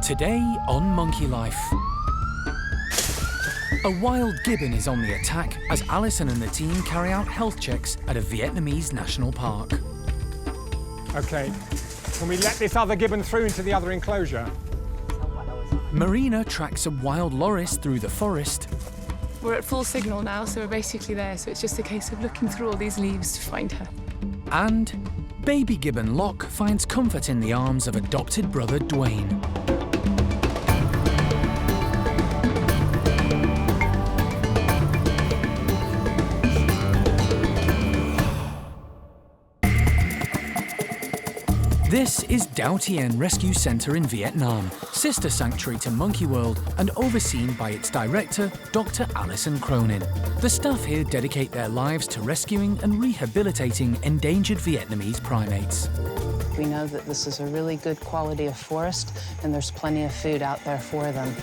Today on Monkey Life. A wild gibbon is on the attack as Alison and the team carry out health checks at a Vietnamese national park. OK, can we let this other gibbon through into the other enclosure? Marina tracks a wild loris through the forest. We're at full signal now, so we're basically there, so it's just a case of looking through all these leaves to find her. And baby gibbon Locke finds comfort in the arms of adopted brother Duane. This is Tien Rescue Centre in Vietnam, sister sanctuary to Monkey World and overseen by its director, Dr. Alison Cronin. The staff here dedicate their lives to rescuing and rehabilitating endangered Vietnamese primates. We know that this is a really good quality of forest and there's plenty of food out there for them.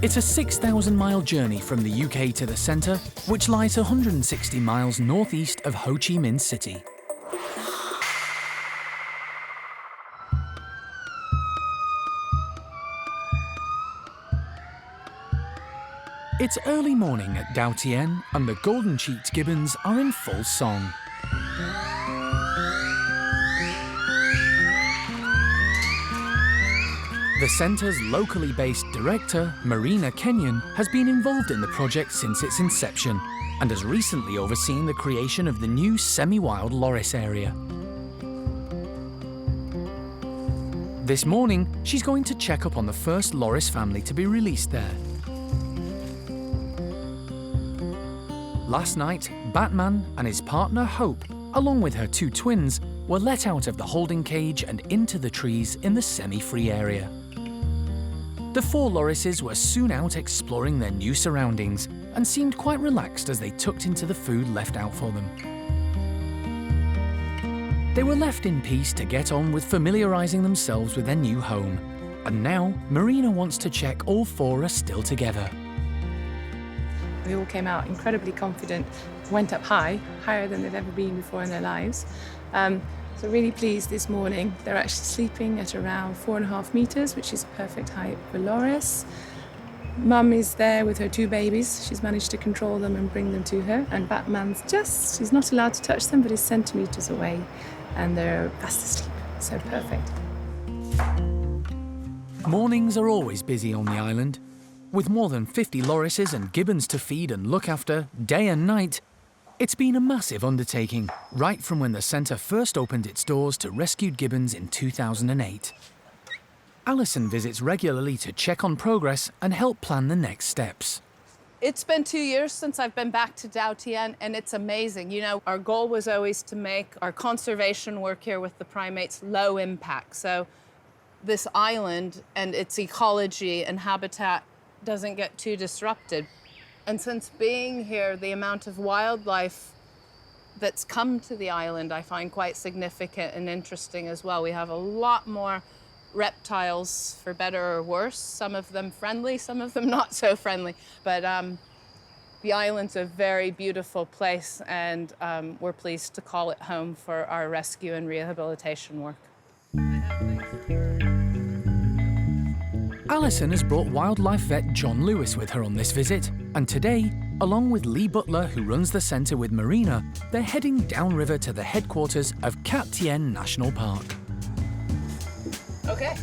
It's a 6,000-mile journey from the UK to the centre, which lies 160 miles northeast of Ho Chi Minh City. It's early morning at Tien, and the golden-cheeked gibbons are in full song. The centre's locally based director, Marina, has been involved in the project since its inception and has recently overseen the creation of the new semi-wild loris area. This morning, she's going to check up on the first loris family to be released there. Last night, Batman and his partner Hope, along with her two twins, were let out of the holding cage and into the trees in the semi-free area. The four Lorises were soon out exploring their new surroundings and seemed quite relaxed as they tucked into the food left out for them. They were left in peace to get on with familiarising themselves with their new home. And now, Marina wants to check all four are still together. They all came out incredibly confident, went up high, higher than they've ever been before in their lives. So really pleased this morning. They're actually sleeping at around 4.5 meters, which is a perfect height for Loris. Mum is there with her two babies. She's managed to control them and bring them to her. And Batman's he's not allowed to touch them, but he's centimeters away. And they're fast asleep, so perfect. Mornings are always busy on the island. With more than 50 lorises and gibbons to feed and look after day and night, it's been a massive undertaking, right from when the centre first opened its doors to rescued gibbons in 2008. Alison visits regularly to check on progress and help plan the next steps. It's been 2 years since I've been back to Tien, and it's amazing. You know, our goal was always to make our conservation work here with the primates low impact. So this island and its ecology and habitat doesn't get too disrupted. And since being here, the amount of wildlife that's come to the island I find quite significant and interesting as well. We have a lot more reptiles, for better or worse, some of them friendly, some of them not so friendly. But the island's a very beautiful place, and we're pleased to call it home for our rescue and rehabilitation work. Alison has brought wildlife vet John Lewis with her on this visit, and today, along with Lee Butler, who runs the centre with Marina, they're heading downriver to the headquarters of Tien National Park. Okay,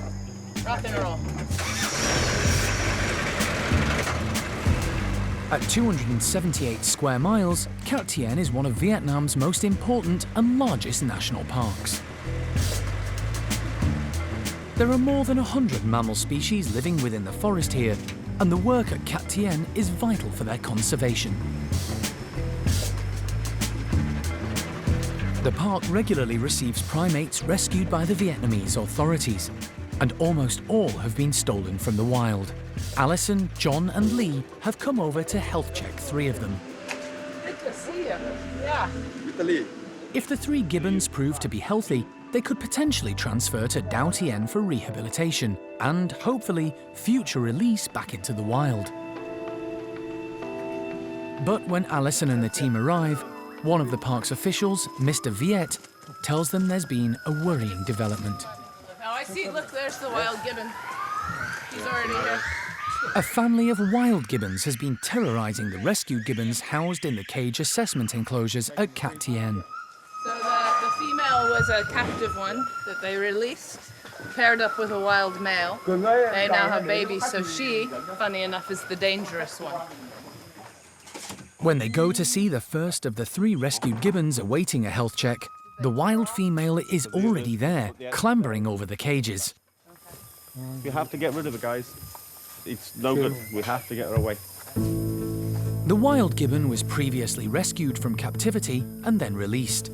rock and roll. At 278 square miles, Tien is one of Vietnam's most important and largest national parks. There are more than 100 mammal species living within the forest here, and the work at Tien is vital for their conservation. The park regularly receives primates rescued by the Vietnamese authorities, and almost all have been stolen from the wild. Alison, John and Lee have come over to health check 3 of them. Good to see you. Yeah. If the 3 gibbons prove to be healthy, they could potentially transfer to Tien for rehabilitation and, hopefully, future release back into the wild. But when Alison and the team arrive, one of the park's officials, Mr. Viet, tells them there's been a worrying development. How I see, look, there's the wild gibbon. He's already here. A family of wild gibbons has been terrorising the rescued gibbons housed in the cage assessment enclosures at Tien. So the female was a captive one that they released, paired up with a wild male. They now have babies, so she, funny enough, is the dangerous one. When they go to see the first of the 3 rescued gibbons awaiting a health check, the wild female is already there, clambering over the cages. You have to get rid of it, guys. It's no good. We have to get her away. The wild gibbon was previously rescued from captivity and then released.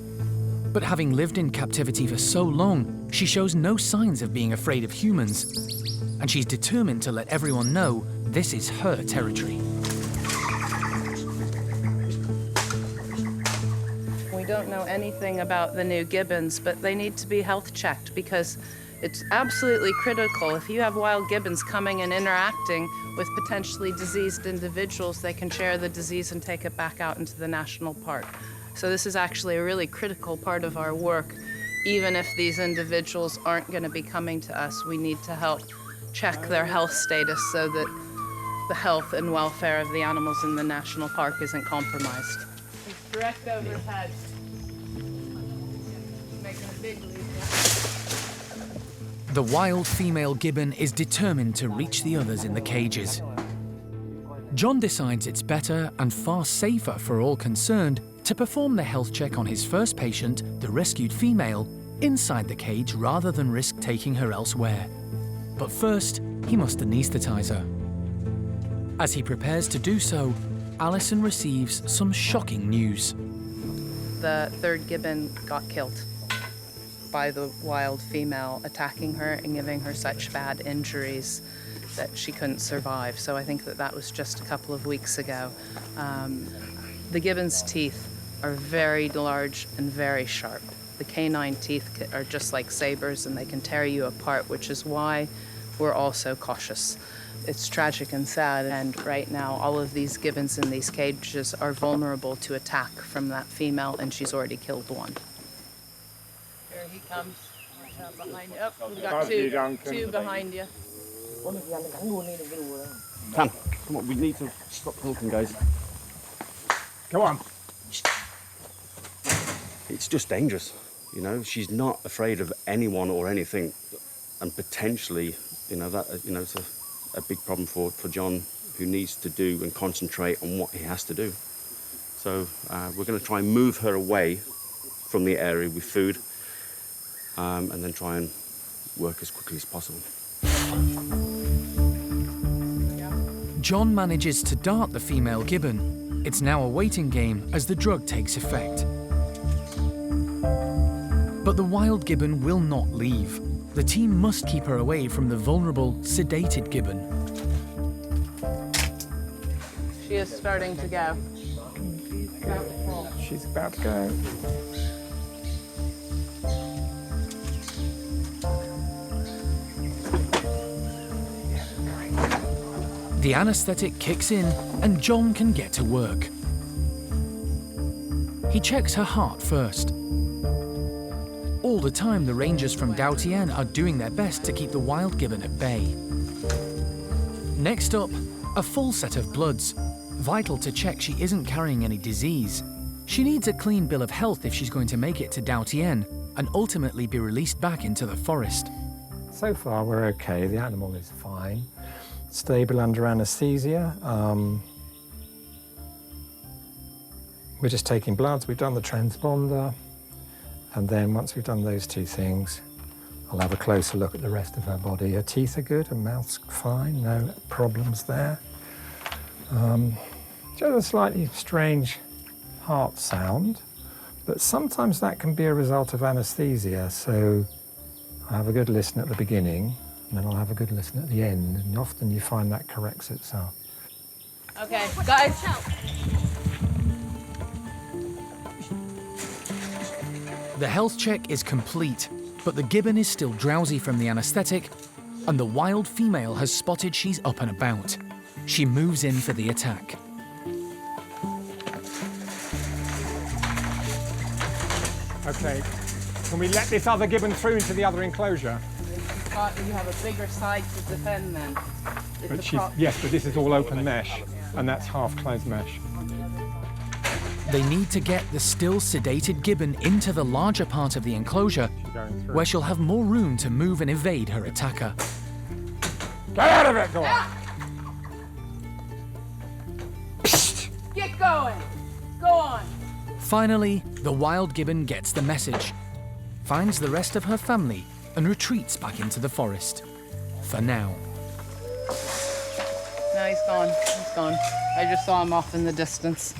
But having lived in captivity for so long, she shows no signs of being afraid of humans. And she's determined to let everyone know this is her territory. We don't know anything about the new gibbons, but they need to be health checked because it's absolutely critical. If you have wild gibbons coming and interacting with potentially diseased individuals, they can share the disease and take it back out into the national park. So this is actually a really critical part of our work. Even if these individuals aren't going to be coming to us, we need to help check their health status so that the health and welfare of the animals in the national park isn't compromised. It's direct overhead. Making a big leap. The wild female gibbon is determined to reach the others in the cages. John decides it's better and far safer for all concerned to perform the health check on his first patient, the rescued female, inside the cage rather than risk taking her elsewhere. But first, he must anaesthetize her. As he prepares to do so, Alison receives some shocking news. The 3rd gibbon got killed by the wild female attacking her and giving her such bad injuries that she couldn't survive. So I think that was just a couple of weeks ago. The gibbon's teeth are very large and very sharp. The canine teeth are just like sabers and they can tear you apart, which is why we're all so cautious. It's tragic and sad, and right now all of these gibbons in these cages are vulnerable to attack from that female, and she's already killed one. Here he comes, behind you. Oh, we've got two behind you. Come on, we need to stop talking, guys. Go on. It's just dangerous, you know. She's not afraid of anyone or anything, and potentially, it's a big problem for John, who needs to do and concentrate on what he has to do. So we're going to try and move her away from the area with food, and then try and work as quickly as possible. John manages to dart the female gibbon. It's now a waiting game as the drug takes effect. But the wild gibbon will not leave. The team must keep her away from the vulnerable, sedated gibbon. She is starting to go. She's about to go. The anaesthetic kicks in and John can get to work. He checks her heart first. All the time, the rangers from Tien are doing their best to keep the wild gibbon at bay. Next up, a full set of bloods, vital to check she isn't carrying any disease. She needs a clean bill of health if she's going to make it to Tien and ultimately be released back into the forest. So far, we're okay. The animal is fine. Stable under anaesthesia. We're just taking bloods. We've done the transponder. And then once we've done those 2 things, I'll have a closer look at the rest of her body. Her teeth are good, her mouth's fine, no problems there. She has a slightly strange heart sound, but sometimes that can be a result of anaesthesia. So I'll have a good listen at the beginning, and then I'll have a good listen at the end, and often you find that corrects itself. Okay, guys. The health check is complete, but the gibbon is still drowsy from the anaesthetic, and the wild female has spotted she's up and about. She moves in for the attack. Okay, can we let this other gibbon through into the other enclosure? you have a bigger side to defend then. But yes, but this is all open mesh, and that's half closed mesh. They need to get the still sedated gibbon into the larger part of the enclosure, where she'll have more room to move and evade her attacker. Get out of it, go on! Get going! Go on! Finally, the wild gibbon gets the message, finds the rest of her family, and retreats back into the forest. For now. No, he's gone. He's gone. I just saw him off in the distance.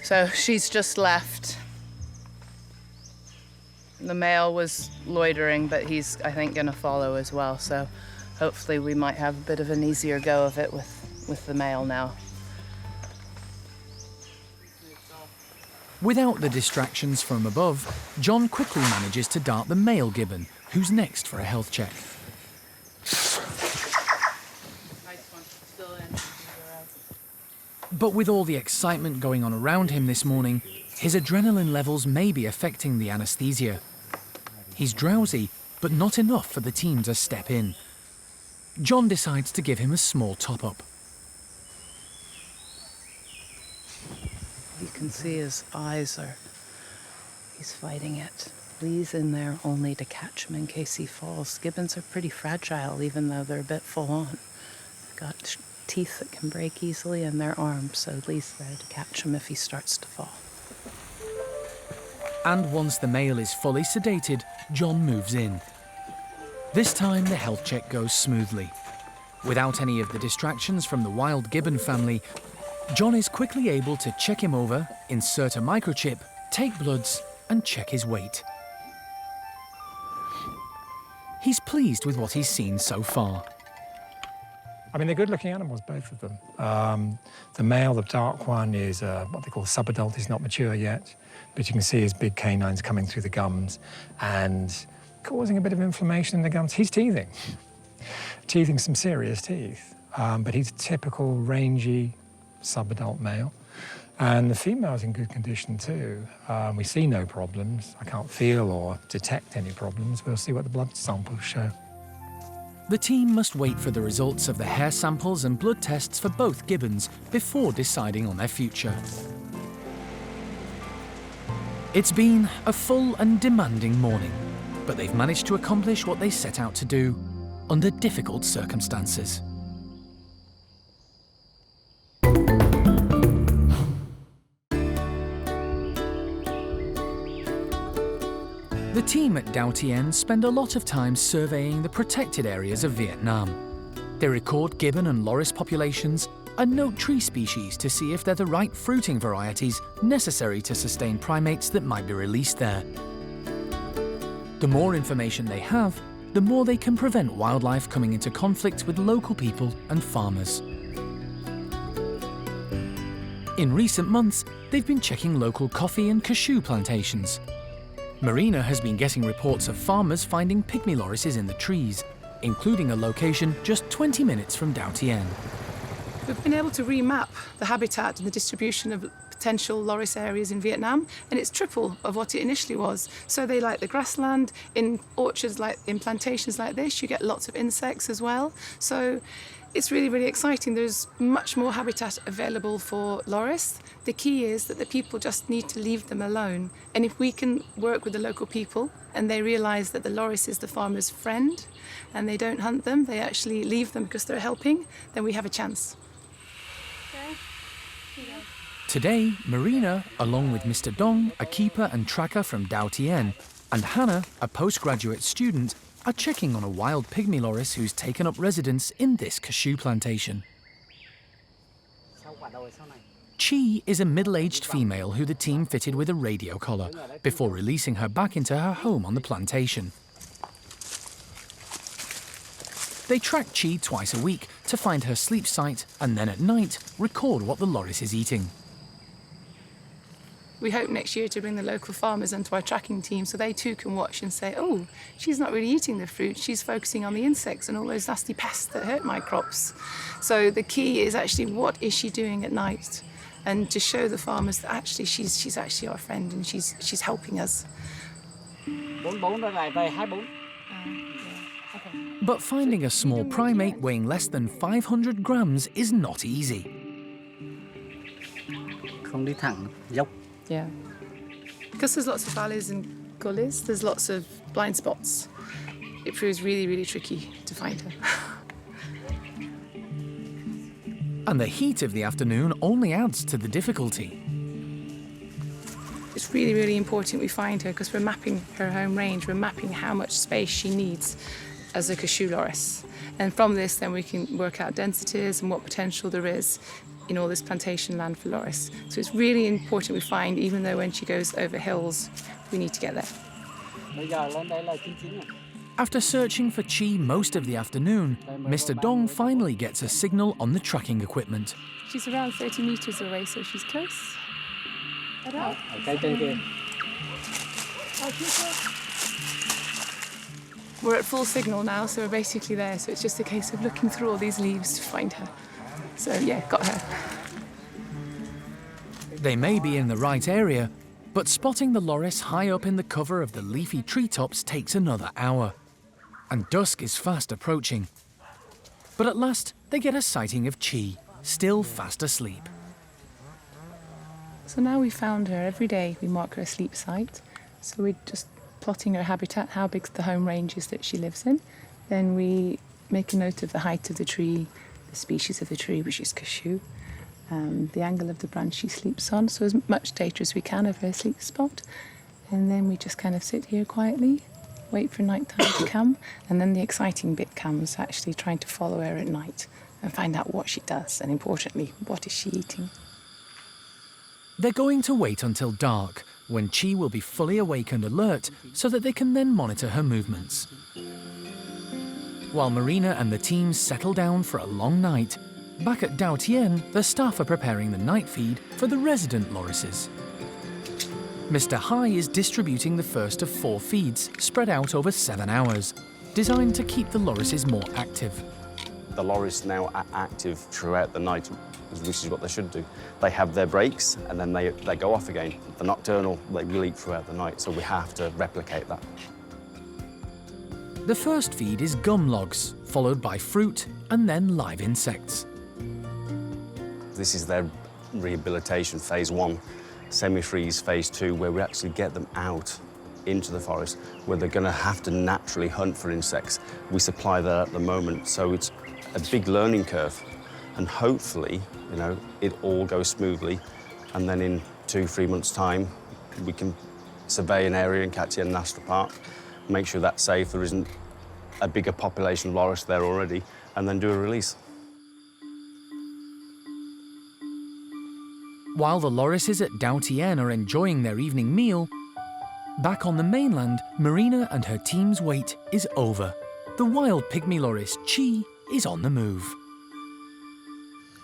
So she's just left. The male was loitering, but he's, I think, going to follow as well. So hopefully we might have a bit of an easier go of it with the male now. Without the distractions from above, John quickly manages to dart the male gibbon, who's next for a health check. Nice one. Still in. But with all the excitement going on around him this morning, his adrenaline levels may be affecting the anesthesia. He's drowsy, but not enough for the team to step in. John decides to give him a small top-up. You can see his eyes are... He's fighting it. Lee's in there only to catch him in case he falls. Gibbons are pretty fragile, even though they're a bit full-on. They've got teeth that can break easily in their arms, so Lee's there to catch him if he starts to fall. And once the male is fully sedated, John moves in. This time the health check goes smoothly. Without any of the distractions from the wild gibbon family, John is quickly able to check him over, insert a microchip, take bloods, and check his weight. He's pleased with what he's seen so far. I mean, they're good-looking animals, both of them. The male, the dark one, is what they call subadult. He's not mature yet, but you can see his big canines coming through the gums and causing a bit of inflammation in the gums. He's teething some serious teeth, but he's a typical rangy subadult male. And the female's in good condition too. We see no problems. I can't feel or detect any problems. We'll see what the blood samples show. The team must wait for the results of the hair samples and blood tests for both gibbons before deciding on their future. It's been a full and demanding morning, but they've managed to accomplish what they set out to do under difficult circumstances. The team at Tien spend a lot of time surveying the protected areas of Vietnam. They record gibbon and loris populations and note tree species to see if they're the right fruiting varieties necessary to sustain primates that might be released there. The more information they have, the more they can prevent wildlife coming into conflict with local people and farmers. In recent months, they've been checking local coffee and cashew plantations. Marina has been getting reports of farmers finding pygmy lorises in the trees, including a location just 20 minutes from Tien. We've been able to remap the habitat and the distribution of potential loris areas in Vietnam, and it's triple of what it initially was. So they like the grassland. In orchards, like in plantations like this, you get lots of insects as well. So it's really, really exciting. There's much more habitat available for loris. The key is that the people just need to leave them alone. And if we can work with the local people and they realise that the loris is the farmer's friend and they don't hunt them, they actually leave them because they're helping, then we have a chance. Today, Marina, along with Mr. Dong, a keeper and tracker from Tien, and Hannah, a postgraduate student, are checking on a wild pygmy loris who's taken up residence in this cashew plantation. Chi is a middle-aged female who the team fitted with a radio collar before releasing her back into her home on the plantation. They track Chi twice a week to find her sleep site and then at night record what the loris is eating. We hope next year to bring the local farmers onto our tracking team so they too can watch and say, oh, she's not really eating the fruit, she's focusing on the insects and all those nasty pests that hurt my crops. So the key is actually what is she doing at night, and to show the farmers that actually she's actually our friend and she's helping us. Bốn ra về 24. But finding a small primate weighing less than 500 grams is not easy. Không đi thẳng, dốc. Yeah. Because there's lots of valleys and gullies, there's lots of blind spots. It proves really, really tricky to find her. And the heat of the afternoon only adds to the difficulty. It's really, really important we find her because we're mapping her home range, we're mapping how much space she needs as a cashew loris. And from this, then we can work out densities and what potential there is in all this plantation land for loris. So it's really important we find, even though when she goes over hills, we need to get there. Bây giờ lên đây là 99 rồi. After searching for Chi most of the afternoon, Mr. Dong finally gets a signal on the tracking equipment. She's around 30 metres away, so she's close. Ở cây trên kia. We're at full signal now, so we're basically there. So it's just a case of looking through all these leaves to find her. So yeah, got her. They may be in the right area, but spotting the loris high up in the cover of the leafy treetops takes another hour. And dusk is fast approaching. But at last, they get a sighting of Chi, still fast asleep. So now we've found her. Every day we mark her sleep site. So we're just plotting her habitat, how big the home range is that she lives in. Then we make a note of the height of the tree, the species of the tree, which is cashew, the angle of the branch she sleeps on, so as much data as we can of her sleep spot. And then we just kind of sit here quietly, wait for night time to come, and then the exciting bit comes, actually trying to follow her at night and find out what she does, and importantly, what is she eating. They're going to wait until dark, when Chi will be fully awake and alert, so that they can then monitor her movements. While Marina and the team settle down for a long night, back at Tien, the staff are preparing the night feed for the resident lorises. Mr. Hai is distributing the first of 4 feeds, spread out over 7 hours, designed to keep the lorises more active. The loris now are active throughout the night, which is what they should do. They have their breaks and then they go off again. The nocturnal, they will eat throughout the night, so we have to replicate that. The first feed is gum logs, followed by fruit and then live insects. This is their rehabilitation phase 1, semi-freeze phase 2, where we actually get them out into the forest, where they're going to have to naturally hunt for insects. We supply that at the moment, so it's a big learning curve. And hopefully, you know, it all goes smoothly, and then in 2-3 months' time, we can survey an area in Tien National Park, make sure that's safe, there isn't a bigger population of loris there already, and then do a release. While the lorises at Tien are enjoying their evening meal, back on the mainland, Marina and her team's wait is over. The wild pygmy loris, Chi, is on the move.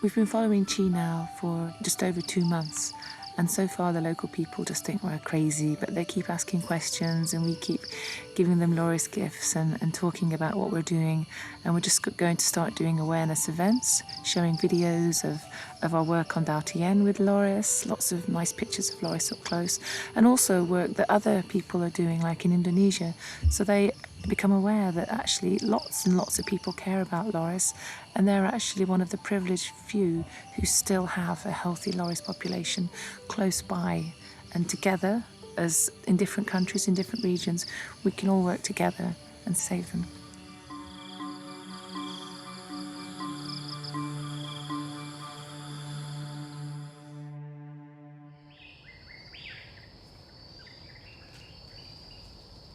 We've been following Chi now for just over 2 months, and so far the local people just think we're crazy, but they keep asking questions and we keep giving them loris gifts and talking about what we're doing. And we're just going to start doing awareness events, showing videos of our work on Tien with loris, lots of nice pictures of loris up close, and also work that other people are doing, like in Indonesia, so they become aware that actually lots and lots of people care about loris, and they're actually one of the privileged few who still have a healthy loris population close by. And together, as in different countries, in different regions, we can all work together and save them.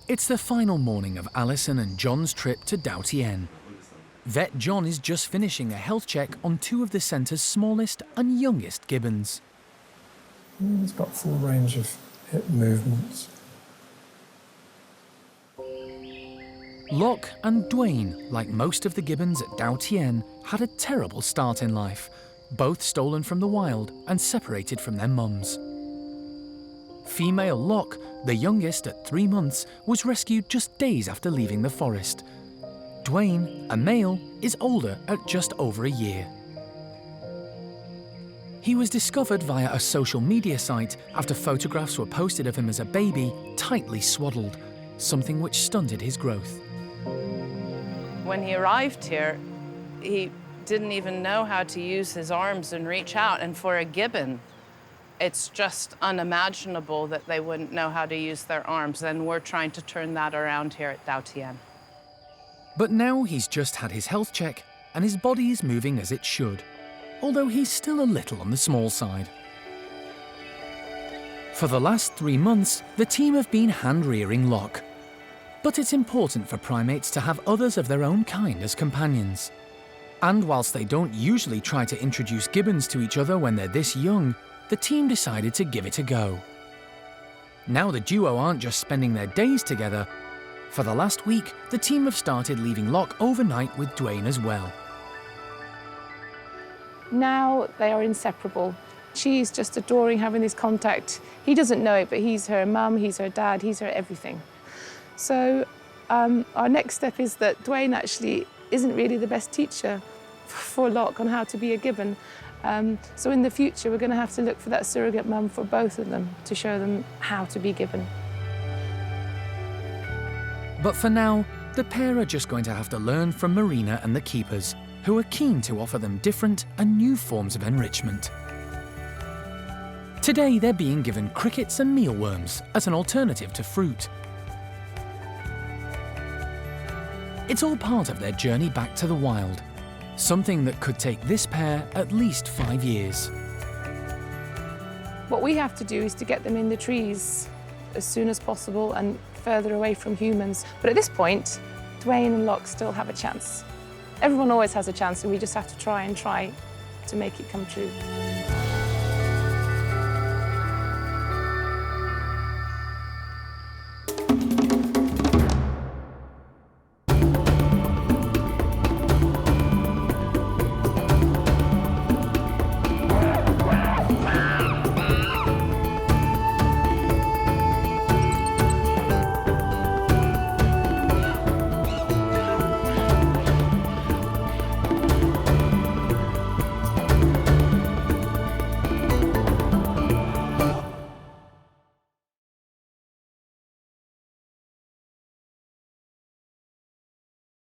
It's the final morning of Alison and John's trip to Tien. Vet John is just finishing a health check on 2 of the centre's smallest and youngest gibbons. He's got full range of hip movements. Locke and Duane, like most of the gibbons at Tien, had a terrible start in life, both stolen from the wild and separated from their mums. Female Locke, the youngest at 3 months, was rescued just days after leaving the forest. Duane, a male, is older at just over a year. He was discovered via a social media site after photographs were posted of him as a baby, tightly swaddled, something which stunted his growth. When he arrived here, he didn't even know how to use his arms and reach out. And for a gibbon, it's just unimaginable that they wouldn't know how to use their arms. And we're trying to turn that around here at Tien. But now he's just had his health check and his body is moving as it should, although he's still a little on the small side. For the last 3 months, the team have been hand-rearing Locke. But it's important for primates to have others of their own kind as companions. And whilst they don't usually try to introduce gibbons to each other when they're this young, the team decided to give it a go. Now the duo aren't just spending their days together. For the last week, the team have started leaving Locke overnight with Duane as well. Now they are inseparable. She's just adoring having this contact. He doesn't know it, but he's her mum, he's her dad, he's her everything. So our next step is that Duane actually isn't really the best teacher for Locke on how to be a gibbon. So in the future, we're going to have to look for that surrogate mum for both of them to show them how to be gibbon. But for now, the pair are just going to have to learn from Marina and the keepers, who are keen to offer them different and new forms of enrichment. Today, they're being given crickets and mealworms as an alternative to fruit. It's all part of their journey back to the wild, something that could take this pair at least 5 years. What we have to do is to get them in the trees as soon as possible and further away from humans. But at this point, Duane and Locke still have a chance. Everyone always has a chance, and we just have to try to make it come true.